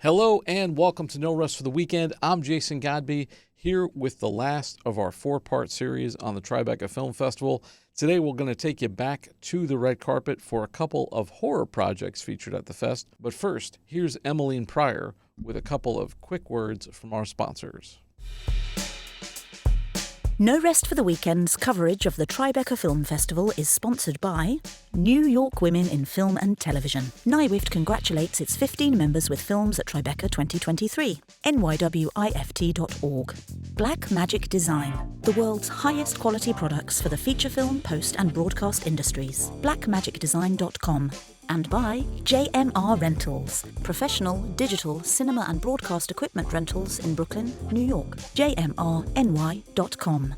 Hello and welcome to No Rest for the Weekend. I'm Jason Godbey, here with the last of our four-part series on the Tribeca Film Festival. Today we're going to take you back to the red carpet for a couple of horror projects featured at the fest. But first, here's Emmeline Pryor with a couple of quick words from our sponsors. No Rest for the Weekend's coverage of the Tribeca Film Festival is sponsored by New York Women in Film and Television. NYWIFT congratulates its 15 members with films at Tribeca 2023. NYWIFT.org. Black Magic Design, the world's highest quality products for the feature film, post and broadcast industries. blackmagicdesign.com. And by JMR Rentals, professional, digital, cinema and broadcast equipment rentals in Brooklyn, New York. JMRNY.com.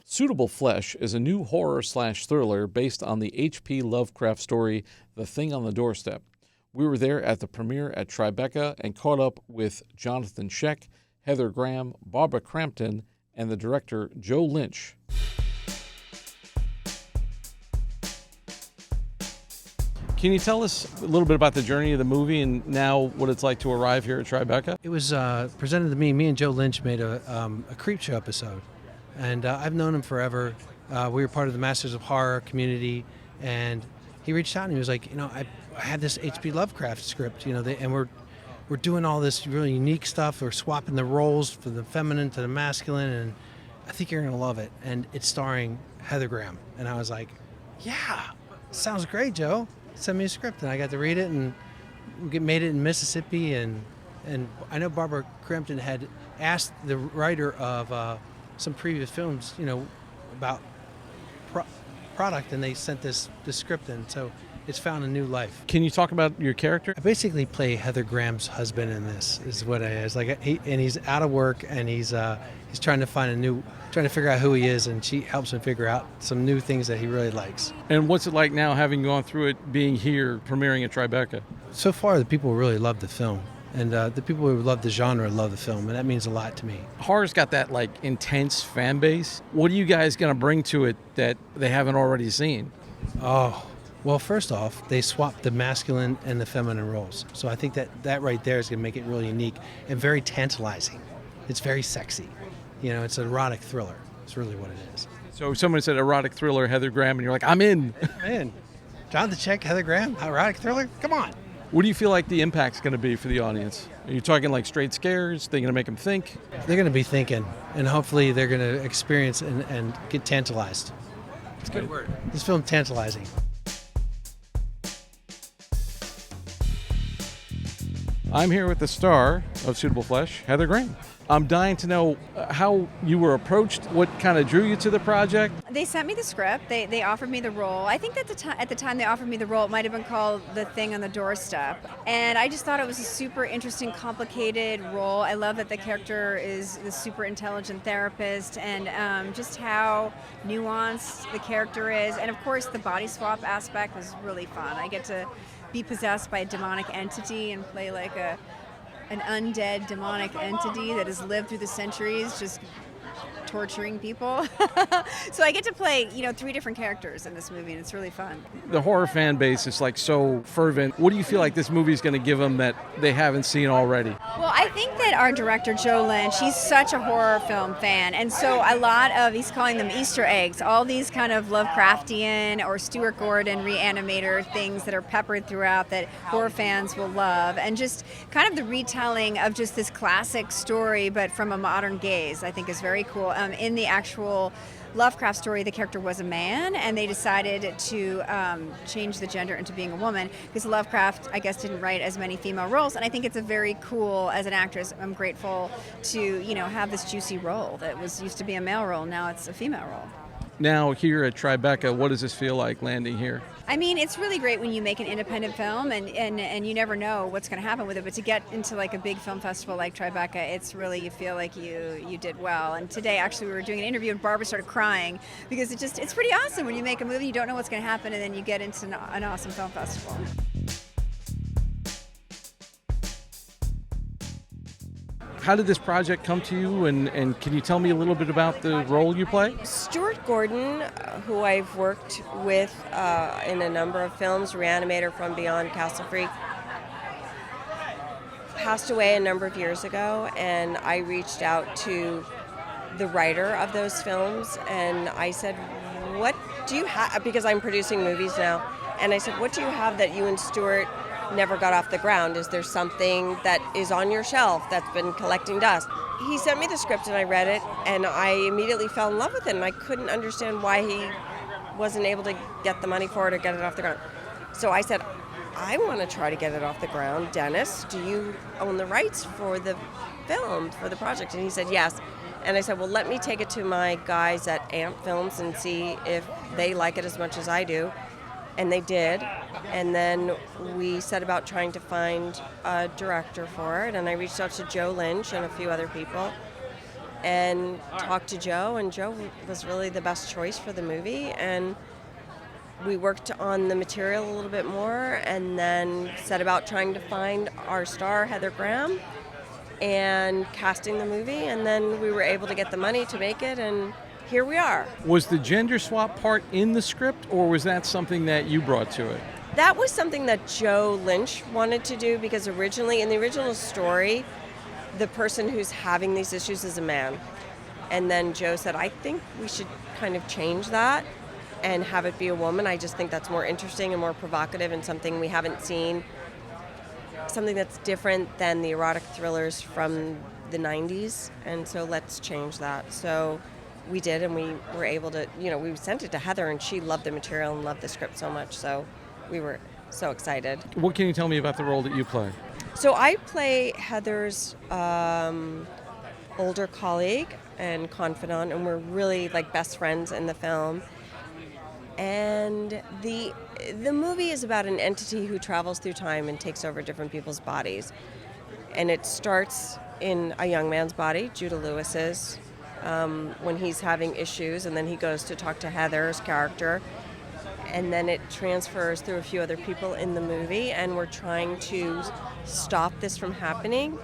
Suitable Flesh is a new horror/thriller based on the H.P. Lovecraft story The Thing on the Doorstep. We were there at the premiere at Tribeca and caught up with Jonathan Sheck, Heather Graham, Barbara Crampton, and the director Joe Lynch. Can you tell us a little bit about the journey of the movie and now what it's like to arrive here at Tribeca? It was presented to me. Me and Joe Lynch made a Creepshow episode, and I've known him forever. We were part of the Masters of Horror community, and he reached out and he was like, I had this H.P. Lovecraft script, and we're doing all this really unique stuff. We're swapping the roles from the feminine to the masculine, and I think you're gonna love it. And it's starring Heather Graham, and I was like, yeah, sounds great, Joe. Send me a script, and I got to read it, and we made it in Mississippi, and I know Barbara Crampton had asked the writer of some previous films, about product, and they sent this script in, so it's found a new life. Can you talk about your character? I basically play Heather Graham's husband in this, is what it is. And he's out of work, and he's trying to figure out who he is, and she helps him figure out some new things that he really likes. And what's it like now, having gone through it, being here, premiering at Tribeca? So far, the people really love the film, and the people who love the genre love the film, and that means a lot to me. Horror's got that intense fan base. What are you guys going to bring to it that they haven't already seen? Oh, well, first off, they swapped the masculine and the feminine roles, so I think that right there is going to make it really unique and very tantalizing. It's very sexy. It's an erotic thriller. It's really what it is. So if someone said erotic thriller, Heather Graham, and you're like, I'm in. I'm in. Jonathan Sheck, Heather Graham, erotic thriller? Come on. What do you feel like the impact's going to be for the audience? Are you talking like straight scares? They're going to make them think? They're going to be thinking, and hopefully they're going to experience and get tantalized. It's a good word. This film's tantalizing. I'm here with the star of Suitable Flesh, Heather Graham. I'm dying to know how you were approached, what kind of drew you to the project. They sent me the script. They offered me the role. I think that at the time they offered me the role, it might have been called The Thing on the Doorstep. And I just thought it was a super interesting, complicated role. I love that the character is the super intelligent therapist, and just how nuanced the character is. And of course, the body swap aspect was really fun. I get to be possessed by a demonic entity and play like an undead demonic entity that has lived through the centuries just torturing people. So I get to play, 3 different characters in this movie, and it's really fun. The horror fan base is so fervent. What do you feel like this movie is going to give them that they haven't seen already? Well, I think that our director, Joe Lynch, he's such a horror film fan, and so a lot of, he's calling them Easter eggs, all these kind of Lovecraftian or Stuart Gordon reanimator things that are peppered throughout that horror fans will love, and just kind of the retelling of just this classic story, but from a modern gaze, I think is very cool. In the actual Lovecraft story, the character was a man, and they decided to change the gender into being a woman because Lovecraft, I guess, didn't write as many female roles, and I think it's a very cool, as an actress, I'm grateful to, have this juicy role that used to be a male role, now it's a female role. Now, here at Tribeca, what does this feel like landing here? I mean, it's really great when you make an independent film and you never know what's going to happen with it, but to get into a big film festival like Tribeca, it's really, you feel like you did well. And today, actually, we were doing an interview and Barbara started crying because it's pretty awesome when you make a movie, you don't know what's going to happen, and then you get into an awesome film festival. How did this project come to you, and can you tell me a little bit about the role you play? Stuart Gordon, who I've worked with in a number of films, Reanimator, From Beyond, Castle Freak. passed away a number of years ago, and I reached out to the writer of those films, and I said, what do you have, because I'm producing movies now, and I said, what do you have that you and Stuart never got off the ground? Is there something that is on your shelf that's been collecting dust? He sent me the script and I read it, and I immediately fell in love with it, and I couldn't understand why he wasn't able to get the money for it or get it off the ground. So I said, I want to try to get it off the ground. Dennis, do you own the rights for the film, for the project? And he said, yes. And I said, well, let me take it to my guys at Amp Films and see if they like it as much as I do. And they did. And then we set about trying to find a director for it. And I reached out to Joe Lynch and a few other people and talked to Joe. And Joe was really the best choice for the movie. And we worked on the material a little bit more and then set about trying to find our star, Heather Graham, and casting the movie, and then we were able to get the money to make it, and here we are. Was the gender swap part in the script, or was that something that you brought to it? That was something that Joe Lynch wanted to do, because originally, in the original story, the person who's having these issues is a man. And then Joe said, I think we should kind of change that and have it be a woman. I just think that's more interesting and more provocative and something we haven't seen, something that's different than the erotic thrillers from the 90s, and so let's change that. So we did, and we were able to, we sent it to Heather, and she loved the material and loved the script so much, so we were so excited. What can you tell me about the role that you play? So I play Heather's older colleague and confidant, and we're really like best friends in the film. And the movie is about an entity who travels through time and takes over different people's bodies. And it starts in a young man's body, Judah Lewis's, when he's having issues, and then he goes to talk to Heather's character. And then it transfers through a few other people in the movie, and we're trying to stop this from happening.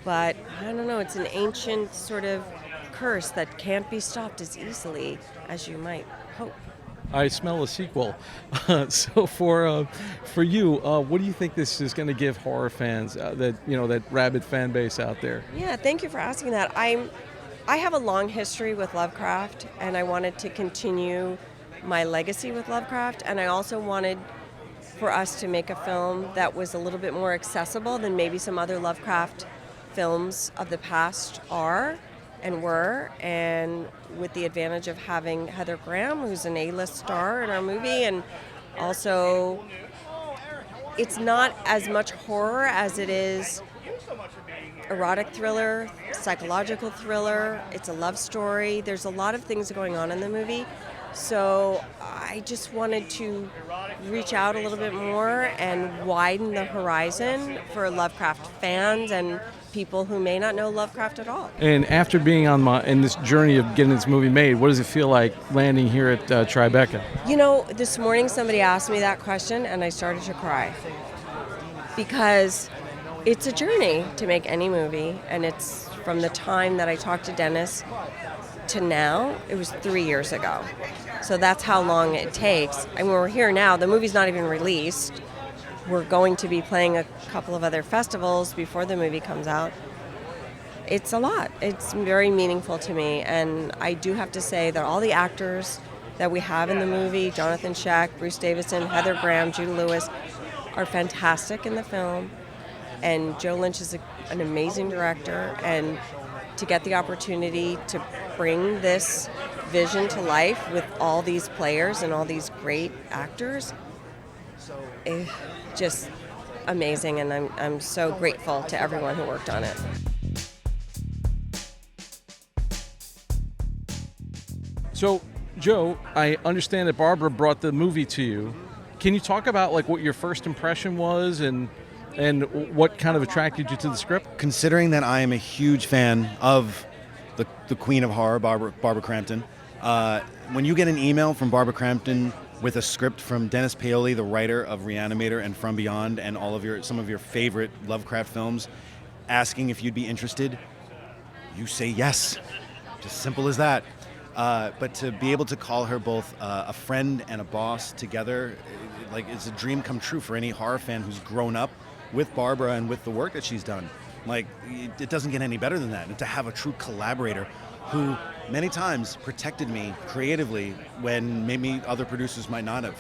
But I don't know, it's an ancient sort of curse that can't be stopped as easily as you might hope. I smell a sequel. So for you, what do you think this is going to give horror fans, that rabid fan base out there? Yeah, thank you for asking that. I have a long history with Lovecraft, and I wanted to continue my legacy with Lovecraft, and I also wanted for us to make a film that was a little bit more accessible than maybe some other Lovecraft films of the past are and were, and with the advantage of having Heather Graham, who's an A-list star in our movie, and also it's not as much horror as it is erotic thriller, psychological thriller, it's a love story. There's a lot of things going on in the movie, so I just wanted to reach out a little bit more and widen the horizon for Lovecraft fans and people who may not know Lovecraft at all. And after being in this journey of getting this movie made, what does it feel like landing here at Tribeca? This morning somebody asked me that question and I started to cry. Because it's a journey to make any movie, and it's from the time that I talked to Dennis to now, it was 3 years ago. So that's how long it takes. And we're here now, the movie's not even released. We're going to be playing a couple of other festivals before the movie comes out. It's a lot. It's very meaningful to me. And I do have to say that all the actors that we have in the movie, Jonathan Sheck, Bruce Davison, Heather Graham, Judah Lewis, are fantastic in the film. And Joe Lynch is an amazing director. And to get the opportunity to bring this vision to life with all these players and all these great actors, just amazing, and I'm so grateful to everyone who worked on it. So, Joe, I understand that Barbara brought the movie to you. Can you talk about what your first impression was and what kind of attracted you to the script? Considering that I am a huge fan of the Queen of Horror, Barbara Crampton, when you get an email from Barbara Crampton with a script from Dennis Paoli, the writer of Reanimator and From Beyond and some of your favorite Lovecraft films, asking if you'd be interested, you say yes. Just simple as that. But to be able to call her both a friend and a boss together, it's a dream come true for any horror fan who's grown up with Barbara and with the work that she's done. Like, it doesn't get any better than that. And to have a true collaborator who many times protected me creatively when maybe other producers might not have,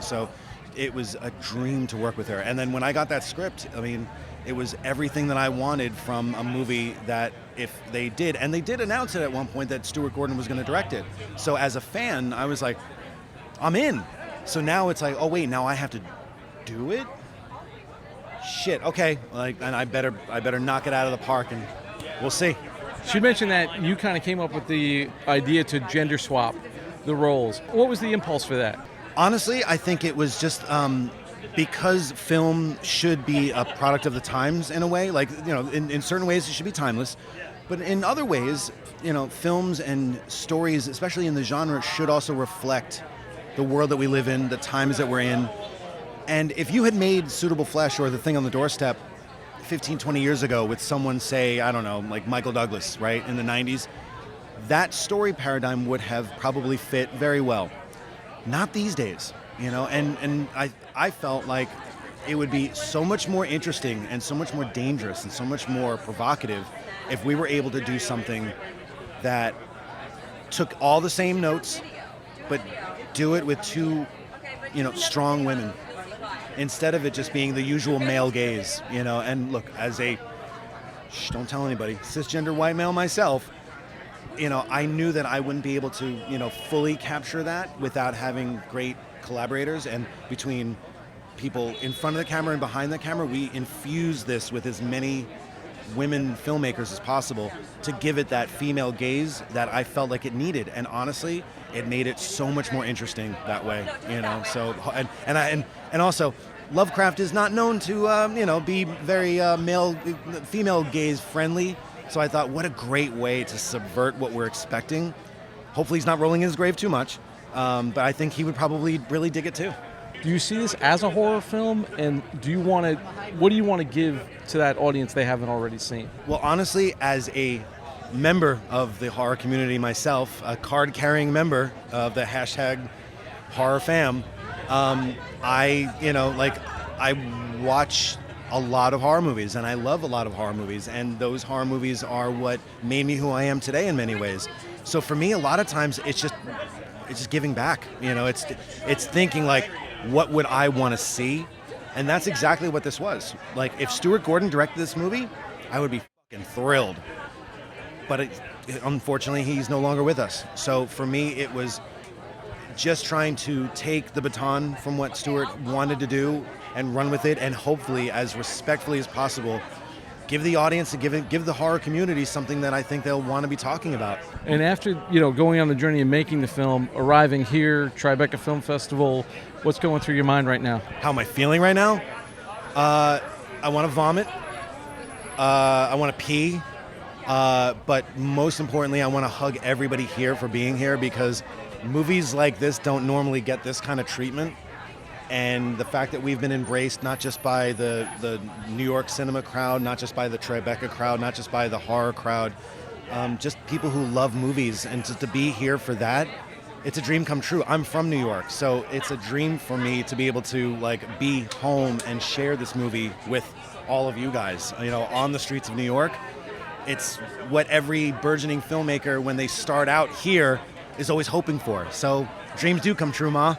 So it was a dream to work with her. And then when I got that script, I mean, it was everything that I wanted from a movie that if they did, and they did announce it at one point that Stuart Gordon was going to direct it. So as a fan, I was like, I'm in. So now it's like, oh wait, now I have to do it? Shit, okay. And I better knock it out of the park, and we'll see. She mentioned that you kind of came up with the idea to gender swap the roles. What was the impulse for that? Honestly, I think it was just because film should be a product of the times in a way. Like, in certain ways it should be timeless, but in other ways, films and stories, especially in the genre, should also reflect the world that we live in, the times that we're in. And if you had made Suitable Flesh or The Thing on the Doorstep 15, 20 years ago with someone, say, I don't know, like Michael Douglas, right, in the 90s, that story paradigm would have probably fit very well. Not these days, and I felt like it would be so much more interesting and so much more dangerous and so much more provocative if we were able to do something that took all the same notes, but do it with two, strong women, instead of it just being the usual male gaze, And look, as a, don't tell anybody, cisgender white male myself, I knew that I wouldn't be able to, fully capture that without having great collaborators. And between people in front of the camera and behind the camera, we infused this with as many women filmmakers as possible to give it that female gaze that I felt like it needed. And honestly, it made it so much more interesting that way, So, and also, Lovecraft is not known to, be very female gaze friendly. So I thought, what a great way to subvert what we're expecting. Hopefully he's not rolling in his grave too much, but I think he would probably really dig it too. Do you see this as a horror film, and what do you want to give to that audience they haven't already seen? Well, honestly, as a member of the horror community myself, a card-carrying member of the hashtag horror fam, I watch a lot of horror movies, and I love a lot of horror movies, and those horror movies are what made me who I am today in many ways. So for me, a lot of times it's just giving back. It's thinking like, what would I want to see? And that's exactly what this was. Like, if Stuart Gordon directed this movie, I would be fucking thrilled. But unfortunately, he's no longer with us. So for me, it was just trying to take the baton from what Stuart wanted to do and run with it, and hopefully, as respectfully as possible, give the audience and give the horror community something that I think they'll want to be talking about. And after, going on the journey of making the film, arriving here, Tribeca Film Festival, what's going through your mind right now? How am I feeling right now? I want to vomit. I want to pee. But most importantly, I want to hug everybody here for being here, because movies like this don't normally get this kind of treatment. And the fact that we've been embraced not just by the New York cinema crowd, not just by the Tribeca crowd, not just by the horror crowd, just people who love movies, and to be here for that, it's a dream come true. I'm from New York, so it's a dream for me to be able to be home and share this movie with all of you guys, on the streets of New York. It's what every burgeoning filmmaker, when they start out here, is always hoping for. So dreams do come true, Ma.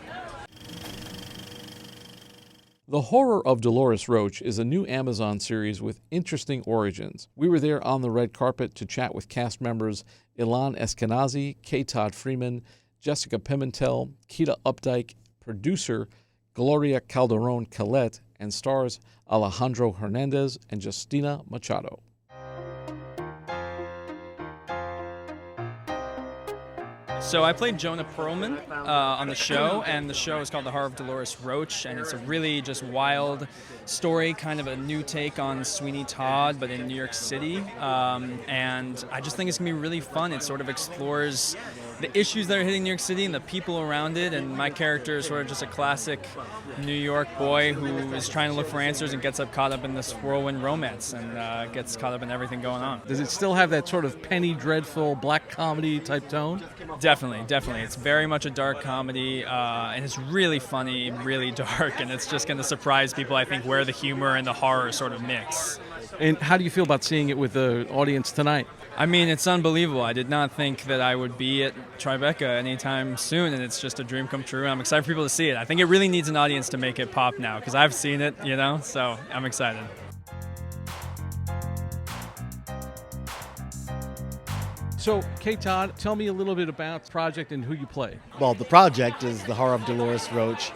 The Horror of Dolores Roach is a new Amazon series with interesting origins. We were there on the red carpet to chat with cast members Ilan Eskenazi, K. Todd Freeman, Jessica Pimentel, Keita Updike, producer Gloria Calderon Calette, and stars Alejandro Hernandez and Justina Machado. So I played Jonah Perlman on the show, and the show is called The Horror of Dolores Roach, and it's a really just wild story, kind of a new take on Sweeney Todd, but in New York City. And I just think it's going to be really fun. It sort of explores the issues that are hitting New York City and the people around it, and my character is sort of just a classic New York boy who is trying to look for answers and gets caught up in this whirlwind romance and gets caught up in everything going on. Does it still have that sort of Penny Dreadful black comedy type tone? Definitely. definitely. It's very much a dark comedy, and it's really funny, really dark, and it's just going to surprise people, I think, where the humor and the horror sort of mix. And how do you feel about seeing it with the audience tonight? I mean, it's unbelievable. I did not think that I would be at Tribeca anytime soon, and it's just a dream come true. I'm excited for people to see it. I think it really needs an audience to make it pop now, because I've seen it, so I'm excited. So, Kate Todd, tell me a little bit about the project and who you play. Well, the project is the Horror of Dolores Roach,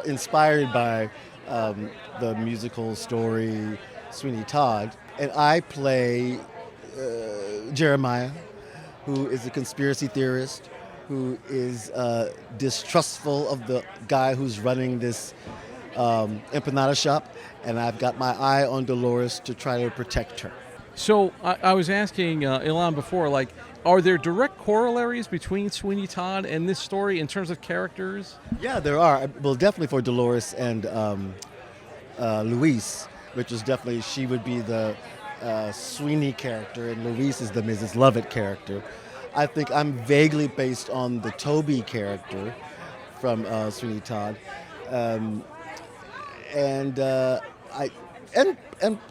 inspired by the musical story Sweeney Todd. And I play Jeremiah, who is a conspiracy theorist, who is distrustful of the guy who's running this empanada shop. And I've got my eye on Dolores to try to protect her. So I was asking Ilan before, are there direct corollaries between Sweeney Todd and this story in terms of characters? Yeah, there are. Well, definitely for Dolores and Louise, which is definitely, she would be the Sweeney character, and Louise is the Mrs. Lovett character. I think I'm vaguely based on the Toby character from Sweeney Todd, and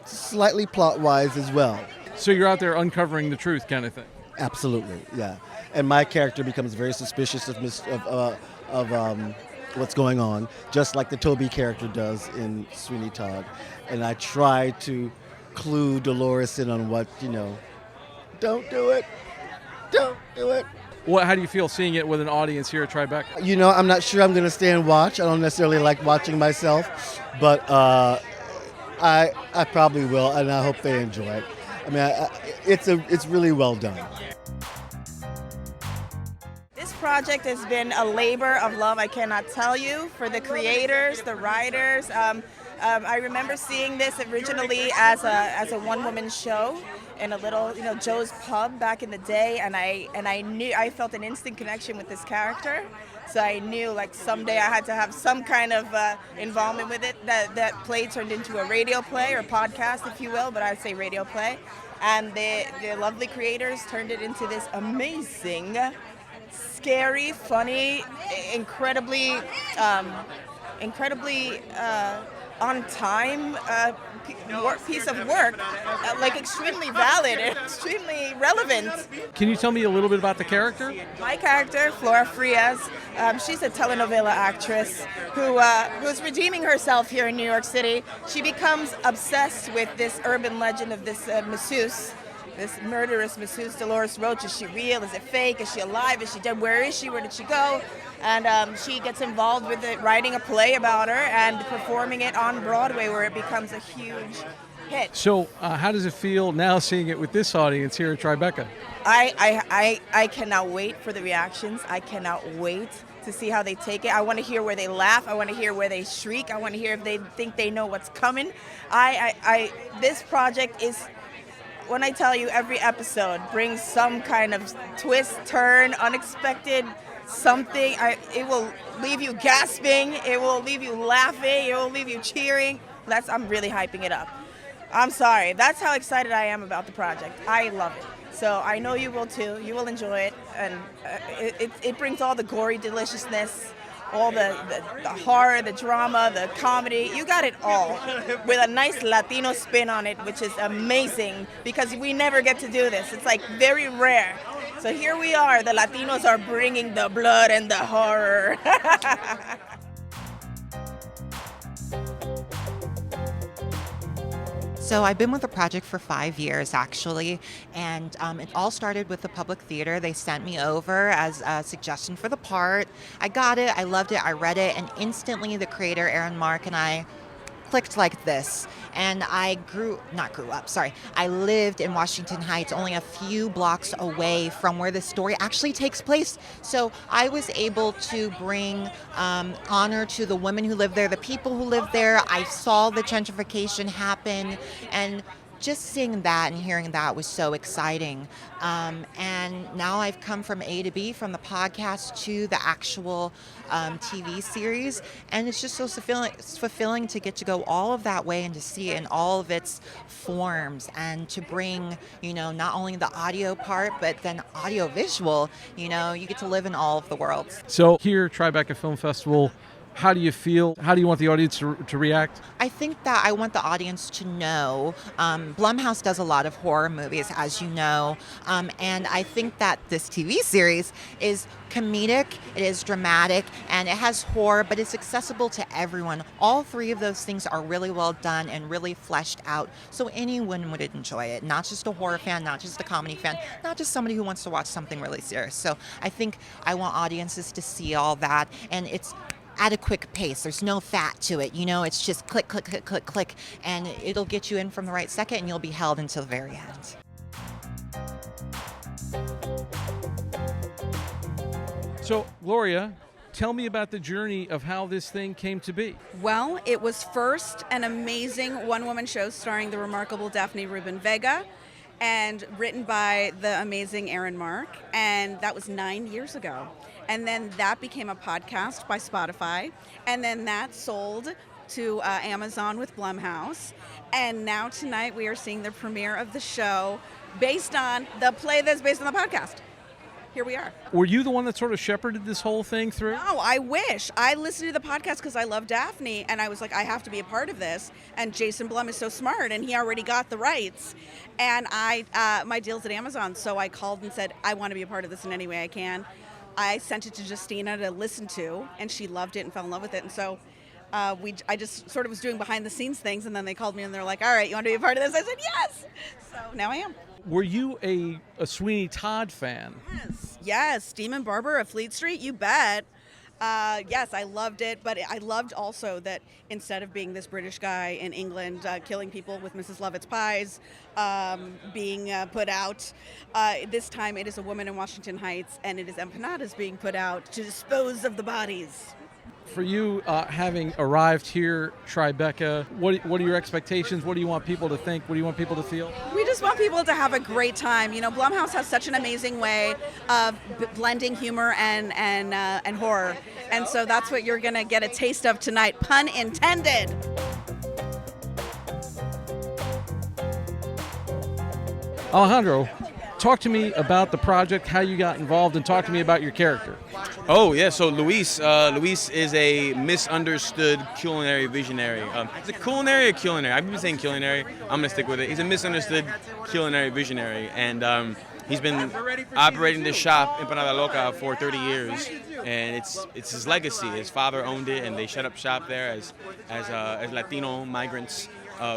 slightly plot-wise as well. So you're out there uncovering the truth, kind of thing. Absolutely, yeah. And my character becomes very suspicious of what's going on, just like the Toby character does in Sweeney Todd. And I try to clue Dolores in on what, don't do it. Don't do it. How do you feel seeing it with an audience here at Tribeca? I'm not sure I'm going to stay and watch. I don't necessarily like watching myself, but I probably will, and I hope they enjoy it. I mean, it's really well done. This project has been a labor of love, I cannot tell you, for the creators, the writers. I remember seeing this originally as a one-woman show in a little, Joe's Pub back in the day, and I felt an instant connection with this character. So I knew, someday I had to have some kind of involvement with it. That play turned into a radio play or podcast, if you will, but I'd say radio play. And the lovely creators turned it into this amazing, scary, funny, incredibly on time piece of work, extremely valid and extremely relevant. Can you tell me a little bit about the character? My character, Flora Frias, she's a telenovela actress who's redeeming herself here in New York City. She becomes obsessed with this urban legend of this masseuse, this murderous masseuse, Dolores Roach. Is she real? Is it fake? Is she alive? Is she dead? Where is she? Where did she go? And she gets involved with writing a play about her and performing it on Broadway, where it becomes a huge hit. So how does it feel now seeing it with this audience here at Tribeca? I cannot wait for the reactions. I cannot wait to see how they take it. I want to hear where they laugh. I want to hear where they shriek. I want to hear if they think they know what's coming. This project is, when I tell you, every episode brings some kind of twist, turn, unexpected something. It will leave you gasping. It will leave you laughing. It will leave you cheering. I'm really hyping it up. I'm sorry. That's how excited I am about the project. I love it. So I know you will too. You will enjoy it, and it brings all the gory deliciousness, all the horror, the drama, the comedy. You got it all with a nice Latino spin on it, which is amazing because we never get to do this. It's very rare. So here we are. The Latinos are bringing the blood and the horror. So I've been with the project for 5 years, actually, and it all started with the Public Theater. They sent me over as a suggestion for the part. I got it, I loved it, I read it, and instantly the creator, Aaron Mark, and I clicked like this. And I I lived in Washington Heights, only a few blocks away from where the story actually takes place. So I was able to bring honor to the women who live there, the people who live there. I saw the gentrification happen, and just seeing that and hearing that was so exciting. And now I've come from A to B, from the podcast to the actual TV series, and it's just so fulfilling to get to go all of that way and to see it in all of its forms, and to bring, not only the audio part, but then audio visual. You get to live in all of the worlds. So here, Tribeca Film Festival, how do you feel? How do you want the audience to react? I think that I want the audience to know, Blumhouse does a lot of horror movies, as you know, and I think that this TV series is comedic, it is dramatic, and it has horror, but it's accessible to everyone. All three of those things are really well done and really fleshed out, so anyone would enjoy it, not just a horror fan, not just a comedy fan, not just somebody who wants to watch something really serious. So I think I want audiences to see all that, and it's at a quick pace. There's no fat to it. It's just click, click, click, click, click, and it'll get you in from the right second, and you'll be held until the very end. So, Gloria, tell me about the journey of how this thing came to be. Well, it was first an amazing one-woman show starring the remarkable Daphne Rubin Vega and written by the amazing Aaron Mark, and that was 9 years ago. And then that became a podcast by Spotify, and then that sold to Amazon with Blumhouse. And now tonight we are seeing the premiere of the show based on the play that's based on the podcast. Here we are. Were you the one that sort of shepherded this whole thing through? No, I wish. I listened to the podcast because I love Daphne, and I was like, I have to be a part of this. And Jason Blum is so smart, and he already got the rights. And my deal's at Amazon, so I called and said, I want to be a part of this in any way I can. I sent it to Justina to listen to, and she loved it and fell in love with it. And so I just sort of was doing behind the scenes things, and then they called me and they're like, all right, you want to be a part of this? I said, yes. So now I am. Were you a Sweeney Todd fan? Yes. Demon Barber of Fleet Street, you bet. Yes, I loved it, but I loved also that instead of being this British guy in England killing people with Mrs. Lovett's pies, being put out, this time it is a woman in Washington Heights, and it is empanadas being put out to dispose of the bodies. For you, having arrived here, Tribeca, what are your expectations? What do you want people to think? What do you want people to feel? We just want people to have a great time. Blumhouse has such an amazing way of blending humor and horror, and so that's what you're going to get a taste of tonight, pun intended. Alejandro, talk to me about the project, how you got involved, and talk to me about your character. Oh, yeah, so Luis is a misunderstood culinary visionary. Is it culinary or culinary? I've been saying culinary. I'm going to stick with it. He's a misunderstood culinary visionary, and he's been operating this shop, Empanada Loca, for 30 years, and it's his legacy. His father owned it, and they shut up shop there as Latino migrants,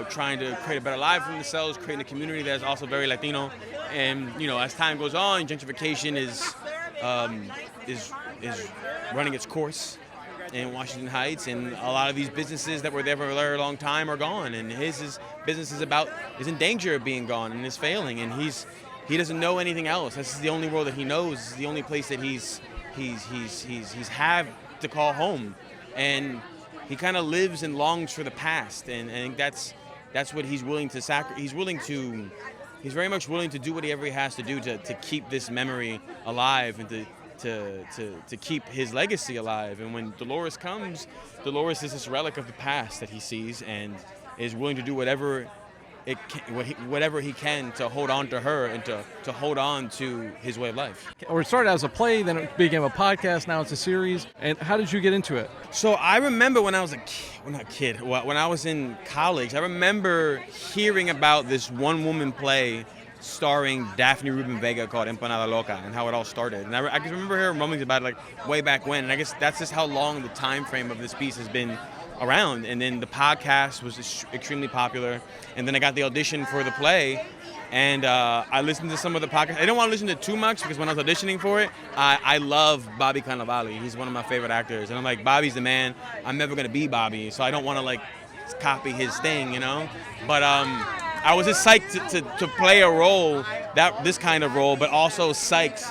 trying to create a better life for themselves, creating a community that is also very Latino. And as time goes on, gentrification is running its course in Washington Heights, and a lot of these businesses that were there for a very long time are gone, and his business is in danger of being gone and is failing, and he doesn't know anything else. This is the only world that he knows. This is the only place that he's had to call home, and he kind of lives and longs for the past, and I think that's what he's willing to sacrifice. He's very much willing to do whatever he has to do to keep this memory alive and to keep his legacy alive. And when Dolores comes, Dolores is this relic of the past that he sees and is willing to do whatever he can to hold on to her and to hold on to his way of life. Or it started as a play, then it became a podcast, now it's a series. And how did you get into it? So I remember when I was when I was in college, I remember hearing about this one-woman play starring Daphne Rubin Vega called Empanada Loca and how it all started. And I can remember hearing rumblings about it way back when. And I guess that's just how long the time frame of this piece has been around. And then the podcast was extremely popular, and then I got the audition for the play, and I listened to some of the podcasts. I didn't want to listen to too much because when I was auditioning for it, I love Bobby Cannavale. He's one of my favorite actors, and I'm like, Bobby's the man. I'm never gonna be Bobby, so I don't want to copy his thing, But I was just psyched to play a role, this kind of role, but also psyched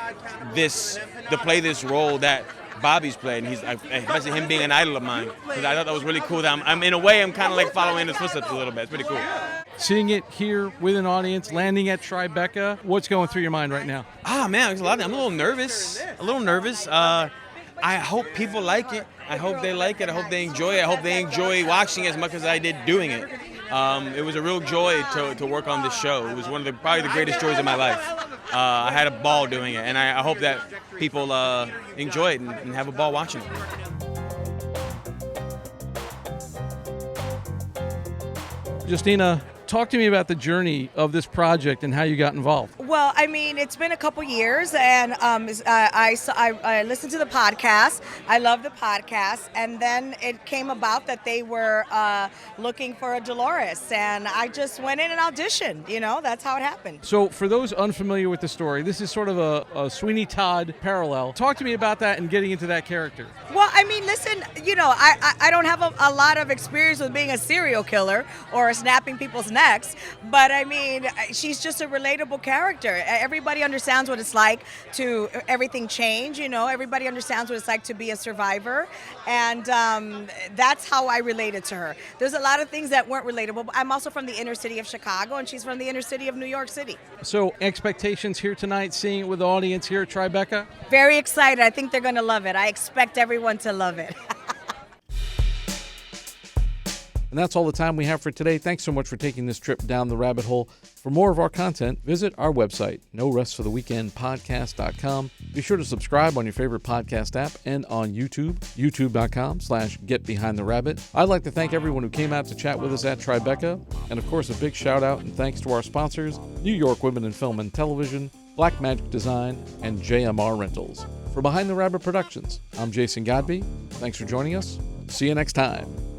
to play this role that Bobby's played, and especially him being an idol of mine, because I thought that was really cool. That I'm in a way, I'm kind of following in his footsteps a little bit. It's pretty cool. seeing it here with an audience, landing at Tribeca. What's going through your mind right now? Man, there's a lot. I'm a little nervous. I hope people like it. I hope they like it. I hope they enjoy it. I hope they enjoy watching as much as I did doing it. It was a real joy to work on this show. It was probably the greatest joys of my life. I had a ball doing it, and I hope that people enjoy it and have a ball watching it. Justina, talk to me about the journey of this project and how you got involved. Well, I mean, it's been a couple years, and I listened to the podcast. I love the podcast, and then it came about that they were looking for a Dolores, and I just went in and auditioned. You know, that's how it happened. So, for those unfamiliar with the story, this is sort of a Sweeney Todd parallel. Talk to me about that and getting into that character. Well, I mean, listen, you know, I don't have a lot of experience with being a serial killer or snapping people's necks, but I mean, she's just a relatable character. Everybody understands what it's like to everything change, you know, everybody understands what it's like to be a survivor, and that's how I related to her. There's a lot of things that weren't relatable, but I'm also from the inner city of Chicago, and she's from the inner city of New York City. So, expectations here tonight, seeing it with the audience here at Tribeca? Very excited. I think they're going to love it. I expect everyone to love it. And that's all the time we have for today. Thanks so much for taking this trip down the rabbit hole. For more of our content, visit our website, norestfortheweekendpodcast.com. Be sure to subscribe on your favorite podcast app and on YouTube, youtube.com/getbehindtherabbit. I'd like to thank everyone who came out to chat with us at Tribeca. And of course, a big shout out and thanks to our sponsors, New York Women in Film and Television, Black Magic Design, and JMR Rentals. For Behind the Rabbit Productions, I'm Jason Godbey. Thanks for joining us. See you next time.